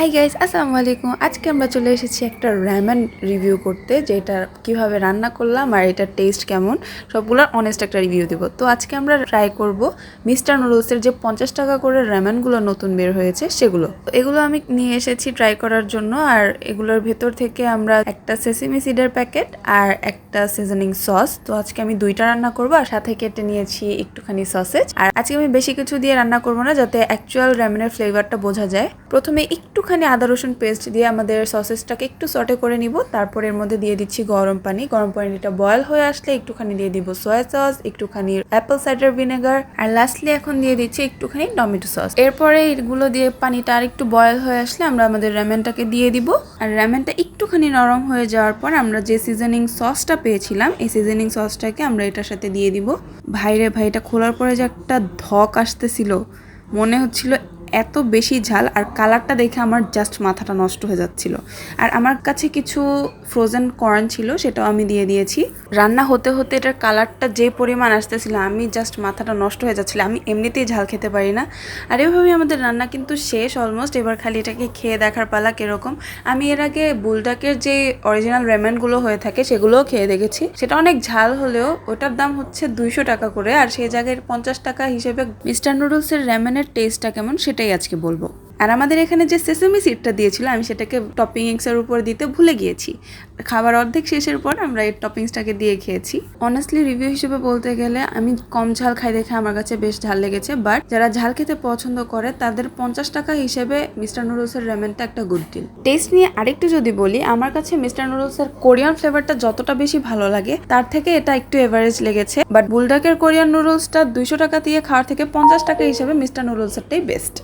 Hi guys, আসসালামু আলাইকুম। আজকে আমরা চলে এসেছি একটা র্যামেন রিভিউ করতে, যে এটা কিভাবে রান্না করলাম আর এটার টেস্ট কেমন, সবগুলোর অনেস্ট একটা রিভিউ দেবো। তো আজকে আমরা ট্রাই করব মিস্টার নুডলসের যে 50 টাকা করে র্যামেনগুলো নতুন বের হয়েছে সেগুলো। এগুলো আমি নিয়ে এসেছি ট্রাই করার জন্য। আর এগুলোর ভেতর থেকে আমরা একটা সেসিমি সিডের প্যাকেট আর একটা সিজনিং সস, তো আজকে আমি দুইটা রান্না করবো। আর সাথে কেটে নিয়েছি একটুখানি সসেজ। আর আজকে আমি বেশি কিছু দিয়ে রান্না করবো না, যাতে অ্যাকচুয়াল র্যামেনের ফ্লেভারটা বোঝা যায়। প্রথমে একটুখানি আদা রসুন পেস্ট দিয়ে আমাদের সসেসটাকে একটু সটে করে নিব। তারপর এর মধ্যে দিয়ে দিচ্ছি গরম পানি। গরম পানিটা বয়েল হয়ে আসলে একটুখানি দিয়ে দিব সয়া সস, একটুখানি অ্যাপেল সাইডার ভিনেগার, আর লাস্টলি এখন দিয়ে দিচ্ছি একটুখানি টমেটো সস। এরপরে এগুলো দিয়ে পানিটা আর একটু বয়েল হয়ে আসলে আমরা আমাদের র্যামেনটাকে দিয়ে দিব। আর র্যামেনটা একটুখানি নরম হয়ে যাওয়ার পর আমরা যে সিজনিং সসটা পেয়েছিলাম, এই সিজনিং সসটাকে আমরা এটার সাথে দিয়ে দিব। ভাইরে ভাই, এটা খোলার পরে যে একটা ধক আসতেছিল, মনে হচ্ছিল এত বেশি ঝাল। আর কালারটা দেখে আমার জাস্ট মাথাটা নষ্ট হয়ে যাচ্ছিল। আর আমার কাছে কিছু ফ্রোজেন কর্ন ছিল, সেটাও আমি দিয়ে দিয়েছি। রান্না হতে হতে এটার কালারটা যে পরিমাণ আসতেছিল, আমি জাস্ট মাথাটা নষ্ট হয়ে যাচ্ছিল। আমি এমনিতেই ঝাল খেতে পারি না। আর এভাবেই আমাদের রান্না কিন্তু শেষ অলমোস্ট। এবার খালি এটাকে খেয়ে দেখার পালা কীরকম। আমি এর আগে বুলডাকের যে অরিজিনাল রেমেনগুলো হয়ে থাকে সেগুলোও খেয়ে দেখেছি, সেটা অনেক ঝাল হলেও ওটার দাম হচ্ছে 200 টাকা করে। আর সেই জায়গায় 50 টাকা হিসেবে মিস্টার নুডলসের র্যামেনের টেস্টটা কেমন সেটাই আজকে বলবো। আর আমাদের এখানে যে সেসেমি সিডটা দিয়েছিল, আমি সেটাকে টপিংসের উপর দিতে ভুলে গিয়েছি। খাবার অর্ধেক শেষের পর আমরা এই টপিংসটাকে দিয়ে খেয়েছি। অনেস্টলি রিভিউ হিসেবে বলতে গেলে আমি কম ঝাল খাই দেখে আমার কাছে বেশ ঝাল লেগেছে। বাট যারা ঝাল খেতে পছন্দ করে তাদের 50 টাকা হিসেবে মিস্টার নুডলসের র্যামেনটা একটা গুড ডিল। টেস্ট নিয়ে আরেকটু যদি বলি, আমার কাছে মিস্টার নুডলসের কোরিয়ান ফ্লেভারটা যতটা বেশি ভালো লাগে, তার থেকে এটা একটু এভারেজ লেগেছে। বাট বুলডাকের কোরিয়ান নুডলসটা 200 টাকা দিয়ে খাওয়ার থেকে 50 টাকা হিসেবে মিস্টার নুডলসেরটাই বেস্ট।